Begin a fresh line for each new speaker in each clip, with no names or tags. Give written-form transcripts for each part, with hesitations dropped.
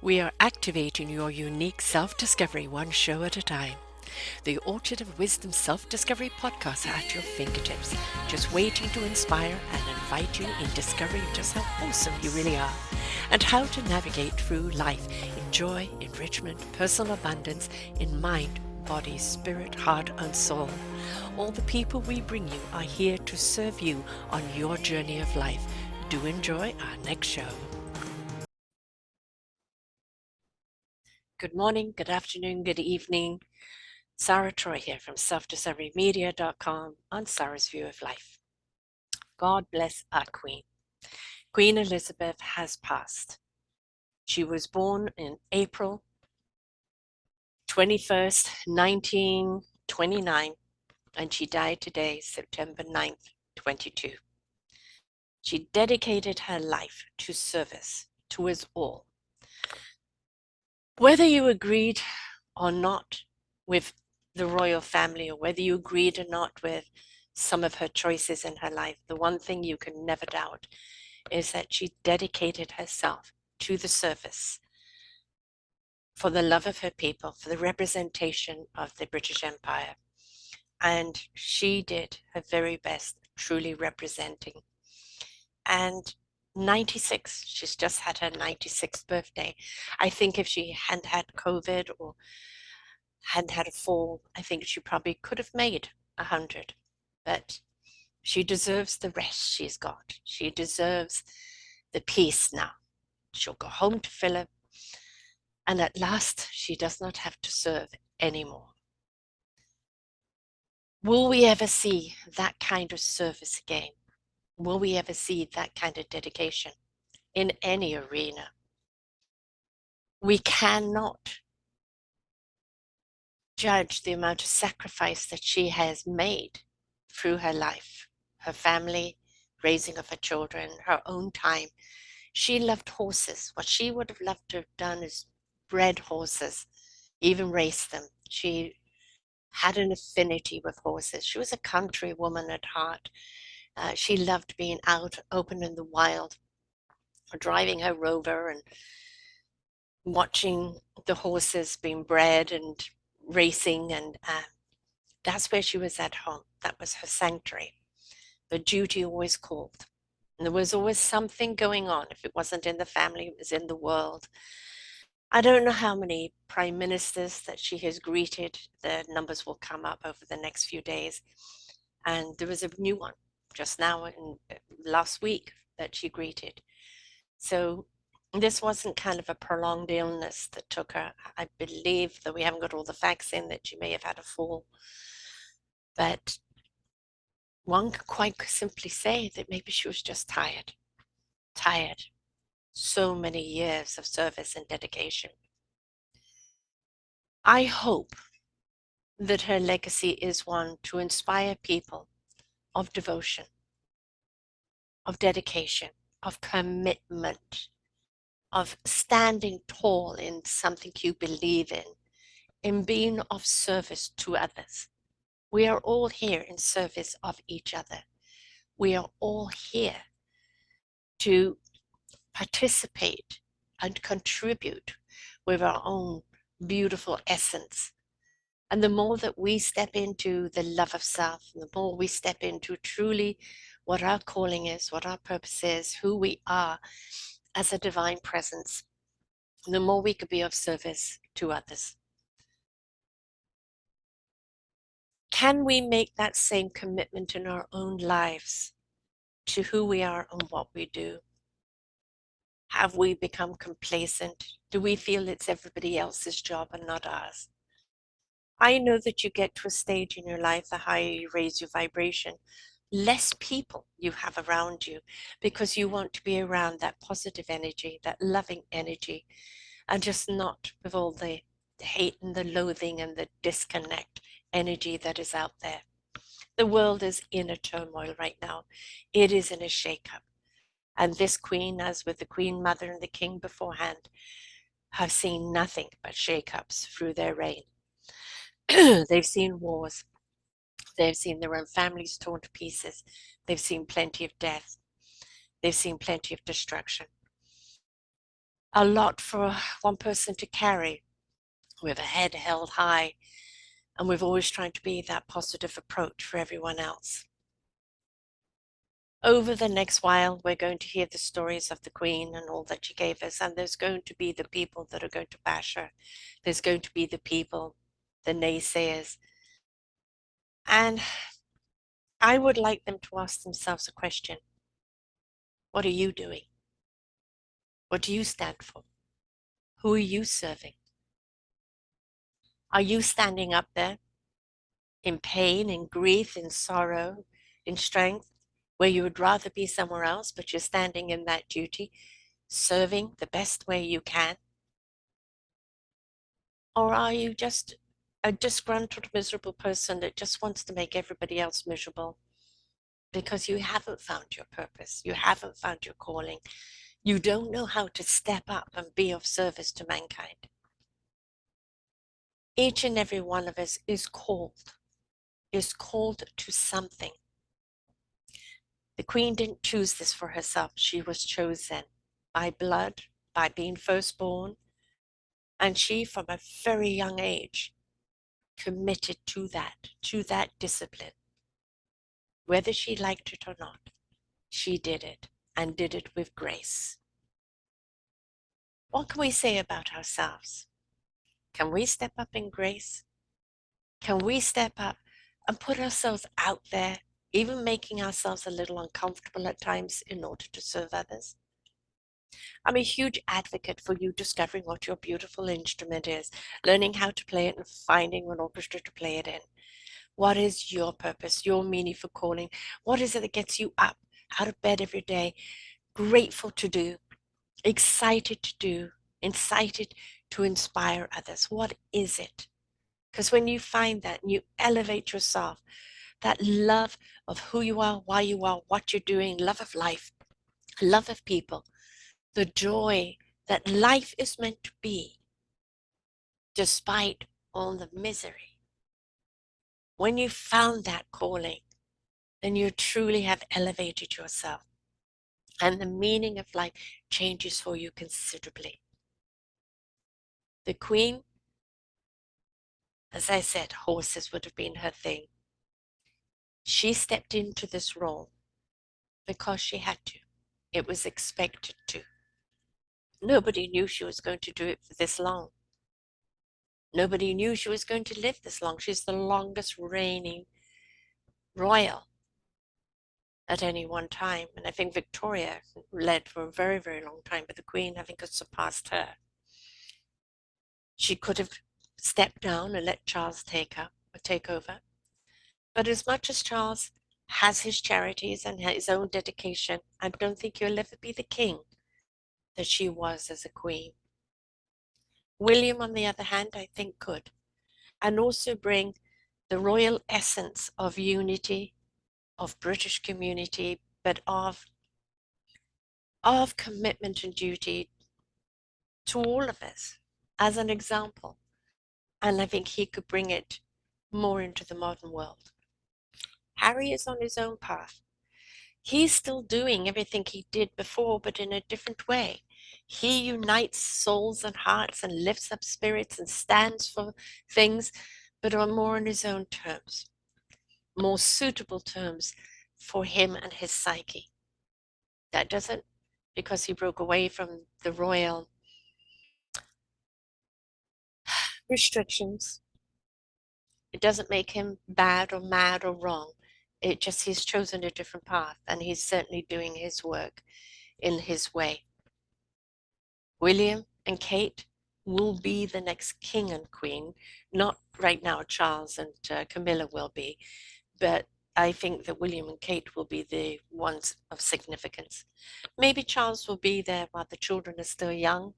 We are activating your unique self-discovery one show at a time. The Orchard of Wisdom Self-Discovery podcast are at your fingertips, just waiting to inspire and invite you in discovering just how awesome you really are and how to navigate through life in joy, enrichment, personal abundance, in mind, body, spirit, heart, and soul. All the people we bring you are here to serve you on your journey of life. Do enjoy our next show. Good morning, good afternoon, good evening. Sarah Troy here from selfdiscoverymedia.com on Sarah's View of Life. God bless our Queen. Queen Elizabeth has passed. She was born in April 21st, 1929, and she died today, September 9th, 22. She dedicated her life to service to us all. Whether you agreed or not with the royal family, or whether you agreed or not with some of her choices in her life, the one thing you can never doubt is that she dedicated herself to the service for the love of her people, for the representation of the British Empire. And she did her very best, truly representing. And 96, she's just had her 96th birthday. I think if she hadn't had COVID or hadn't had a fall, I think she probably could have made 100. But she deserves the rest she's got. She deserves the peace now. She'll go home to Philip, and at last she does not have to serve anymore. Will we ever see that kind of service again? Will we ever see that kind of dedication in any arena? We cannot judge the amount of sacrifice that she has made through her life, her family, raising of her children, her own time. She loved horses. What she would have loved to have done is bred horses, even race them. She had an affinity with horses. She was a country woman at heart. She loved being out, open in the wild, driving her rover and watching the horses being bred and racing. And that's where she was at home. That was her sanctuary. But duty always called. And there was always something going on. If it wasn't in the family, it was in the world. I don't know how many prime ministers that she has greeted. The numbers will come up over the next few days. And there was a new one just now in last week that she greeted. So this wasn't kind of a prolonged illness that took her. I believe that we haven't got all the facts in that she may have had a fall. But one could quite simply say that maybe she was just tired. Tired. So many years of service and dedication. I hope that her legacy is one to inspire people of devotion, of dedication, of commitment, of standing tall in something you believe in being of service to others. We are all here in service of each other. We are all here to participate and contribute with our own beautiful essence. And the more that we step into the love of self, the more we step into truly what our calling is, what our purpose is, who we are as a divine presence, the more we could be of service to others. Can we make that same commitment in our own lives to who we are and what we do? Have we become complacent? Do we feel it's everybody else's job and not ours? I know that you get to a stage in your life, the higher you raise your vibration, less people you have around you because you want to be around that positive energy, that loving energy, and just not with all the hate and the loathing and the disconnect energy that is out there. The world is in a turmoil right now. It is in a shakeup. And this queen, as with the queen mother and the king beforehand, have seen nothing but shakeups through their reign. They've seen wars. They've seen their own families torn to pieces. They've seen plenty of death. They've seen plenty of destruction. a lot for one person to carry with a head held high, and we've always tried to be that positive approach for everyone else. Over the next while, we're going to hear the stories of the Queen and all that she gave us, and there's going to be the people that are going to bash her. There's going to be the people, the naysayers. And I would like them to ask themselves a question. What are you doing? What do you stand for? Who are you serving? Are you standing up there in pain, in grief, in sorrow, in strength, where you would rather be somewhere else, but you're standing in that duty, serving the best way you can? Or are you just a disgruntled, miserable person that just wants to make everybody else miserable because you haven't found your purpose, you haven't found your calling, you don't know how to step up and be of service to mankind? Each and every one of us is called to something. The Queen didn't choose this for herself. She was chosen by blood, by being firstborn, and she, from a very young age, committed to that discipline. Whether she liked it or not, she did it, and did it with grace. What can we say about ourselves? Can we step up in grace? Can we step up and put ourselves out there, even making ourselves a little uncomfortable at times in order to serve others? I'm a huge advocate for you discovering what your beautiful instrument is, learning how to play it and finding an orchestra to play it in. What is your purpose, your meaningful calling? What is it that gets you up out of bed every day, grateful to do, excited to do, incited to inspire others? What is it? Because when you find that and you elevate yourself, that love of who you are, why you are, what you're doing, love of life, love of people, the joy that life is meant to be, despite all the misery. When you found that calling, then you truly have elevated yourself, and the meaning of life changes for you considerably. The Queen, as I said, horses would have been her thing. She stepped into this role because she had to. It was expected to. Nobody knew she was going to do it for this long. Nobody knew she was going to live this long. She's the longest reigning royal at any one time. And I think Victoria led for a very, very long time, but the Queen, I think, has surpassed her. She could have stepped down and let Charles take over. But as much as Charles has his charities and his own dedication, I don't think he'll ever be the king that she was as a queen. William, on the other hand, I think could, and also bring the royal essence of unity, of British community, but of commitment and duty to all of us as an example. And I think he could bring it more into the modern world. Harry is on his own path. He's still doing everything he did before, but in a different way. He unites souls and hearts and lifts up spirits and stands for things, but on more on his own terms, more suitable terms for him and his psyche. That doesn't, because he broke away from the royal restrictions, it doesn't make him bad or mad or wrong. It just, he's chosen a different path, and he's certainly doing his work in his way. William and Kate will be the next king and queen. Not right now, Charles and Camilla will be, but I think that William and Kate will be the ones of significance. Maybe Charles will be there while the children are still young,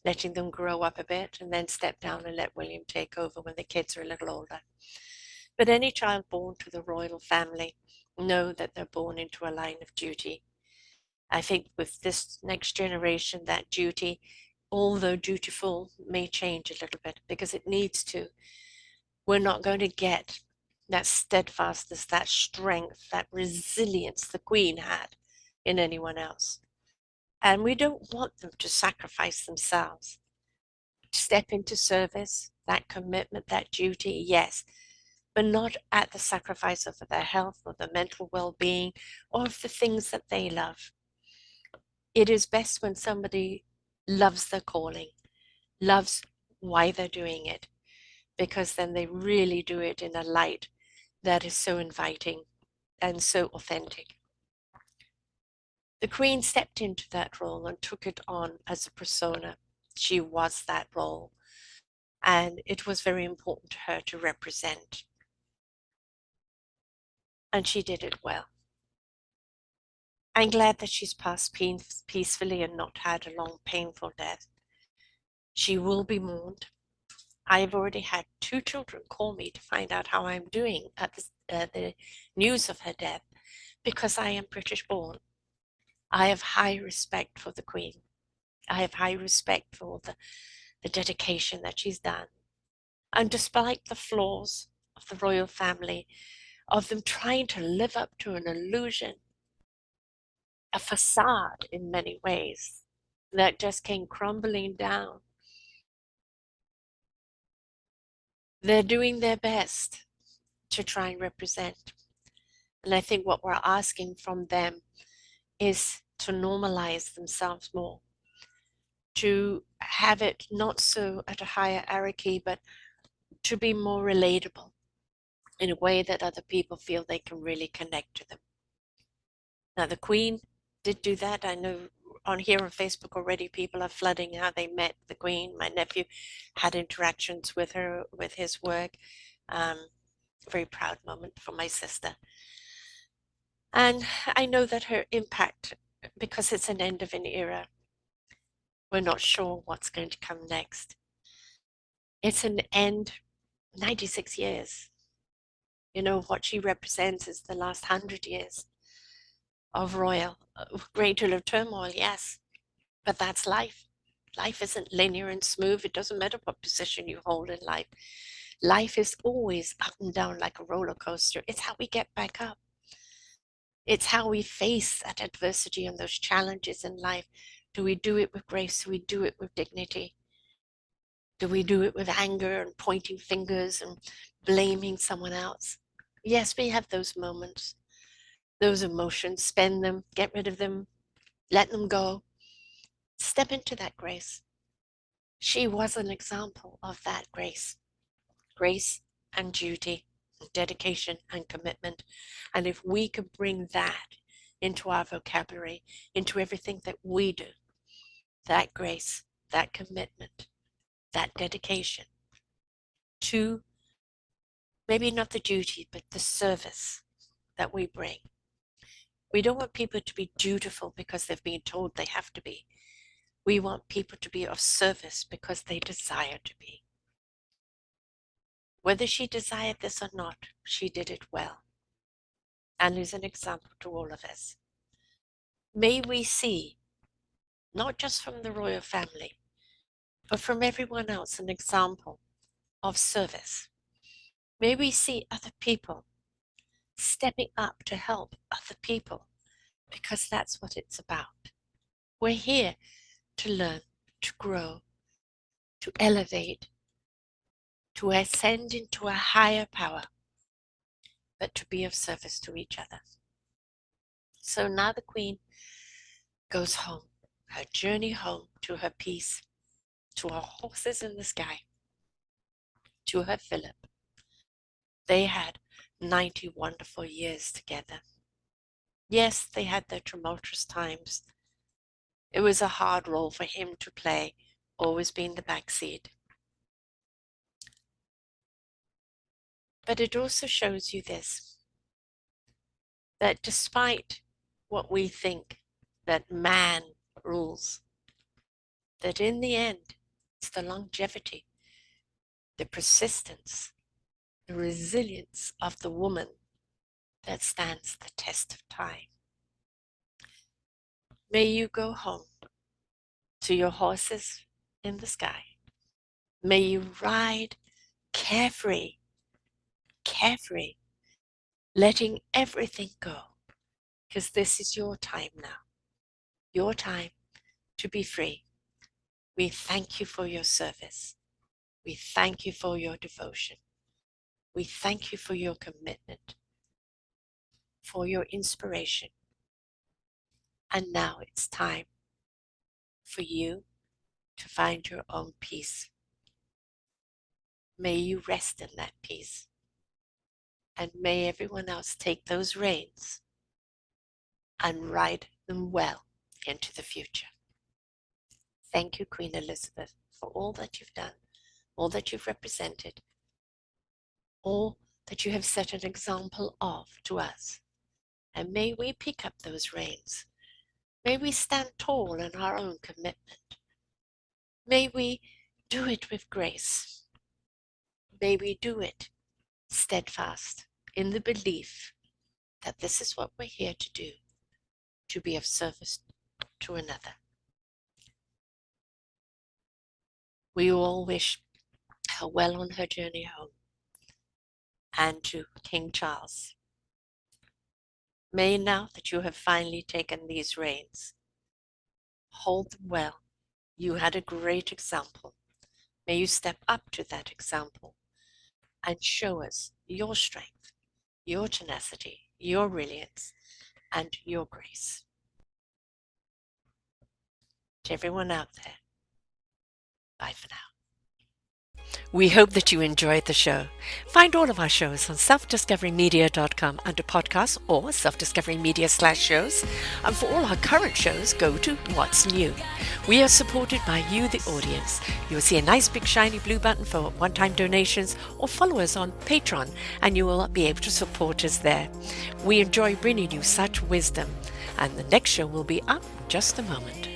letting them grow up a bit, and then step down and let William take over when the kids are a little older. But any child born to the royal family know that they're born into a line of duty. I think with this next generation, that duty, although dutiful, may change a little bit because it needs to. We're not going to get that steadfastness, that strength, that resilience the Queen had in anyone else. And we don't want them to sacrifice themselves. Step into service, that commitment, that duty, yes, but not at the sacrifice of their health or their mental well-being or of the things that they love. It is best when somebody loves their calling, loves why they're doing it, because then they really do it in a light that is so inviting and so authentic. The Queen stepped into that role and took it on as a persona. She was that role, and it was very important to her to represent, and she did it well. I'm glad that she's passed peacefully and not had a long, painful death. She will be mourned. I've already had 2 children call me to find out how I'm doing at the news of her death, because I am British born. I have high respect for the Queen. I have high respect for the dedication that she's done. And despite the flaws of the royal family, of them trying to live up to an illusion, a facade in many ways, that just came crumbling down, they're doing their best to try and represent. And I think what we're asking from them is to normalize themselves more, to have it not so at a higher hierarchy, but to be more relatable in a way that other people feel they can really connect to them. Now, the Queen did do that. I know on here on Facebook already people are flooding how they met the Queen. My nephew had interactions with her, with his work. Very proud moment for my sister. And I know that her impact, because it's an end of an era, we're not sure what's going to come next. It's an end, 96 years. You know, what she represents is the last 100 years of royal, great deal of turmoil, yes, but that's life. Life isn't linear and smooth. It doesn't matter what position you hold in life. Life is always up and down like a roller coaster. It's how we get back up. It's how we face that adversity and those challenges in life. Do we do it with grace? Do we do it with dignity? Do we do it with anger and pointing fingers and blaming someone else? Yes, we have those moments, those emotions. Spend them, get rid of them, let them go. Step into that grace. She was an example of that grace. Grace and duty, dedication and commitment. And if we could bring that into our vocabulary, into everything that we do, that grace, that commitment, that dedication to maybe not the duty, but the service that we bring. We don't want people to be dutiful because they've been told they have to be. We want people to be of service because they desire to be. Whether she desired this or not, she did it well, and is an example to all of us. May we see, not just from the royal family, but from everyone else, an example of service. May we see other people stepping up to help other people, because that's what it's about. We're here to learn, to grow, to elevate, to ascend into a higher power, but to be of service to each other. So now the Queen goes home, her journey home to her peace, to her horses in the sky, to her Philip. They had 90 wonderful years together. Yes, they had their tumultuous times. It was a hard role for him to play, always being the backseat. But it also shows you this, that despite what we think that man rules, that in the end, it's the longevity, the persistence, the resilience of the woman that stands the test of time. May you go home to your horses in the sky. May you ride carefree, carefree, letting everything go, because this is your time now. Your time to be free. We thank you for your service. We thank you for your devotion. We thank you for your commitment, for your inspiration. And now it's time for you to find your own peace. May you rest in that peace. And may everyone else take those reins and ride them well into the future. Thank you, Queen Elizabeth, for all that you've done, all that you've represented, all that you have set an example of to us. And may we pick up those reins. May we stand tall in our own commitment. May we do it with grace. May we do it steadfast in the belief that this is what we're here to do, to be of service to another. We all wish her well on her journey home, and to King Charles. May, now that you have finally taken these reins, hold them well. You had a great example. May you step up to that example and show us your strength, your tenacity, your brilliance, and your grace. To everyone out there, bye for now. We hope that you enjoyed the show. Find all of our shows on selfdiscoverymedia.com under podcasts or selfdiscoverymedia/shows. And for all our current shows, go to What's New. We are supported by you, the audience. You'll see a nice big shiny blue button for one-time donations, or follow us on Patreon and you will be able to support us there. We enjoy bringing you such wisdom, and the next show will be up in just a moment.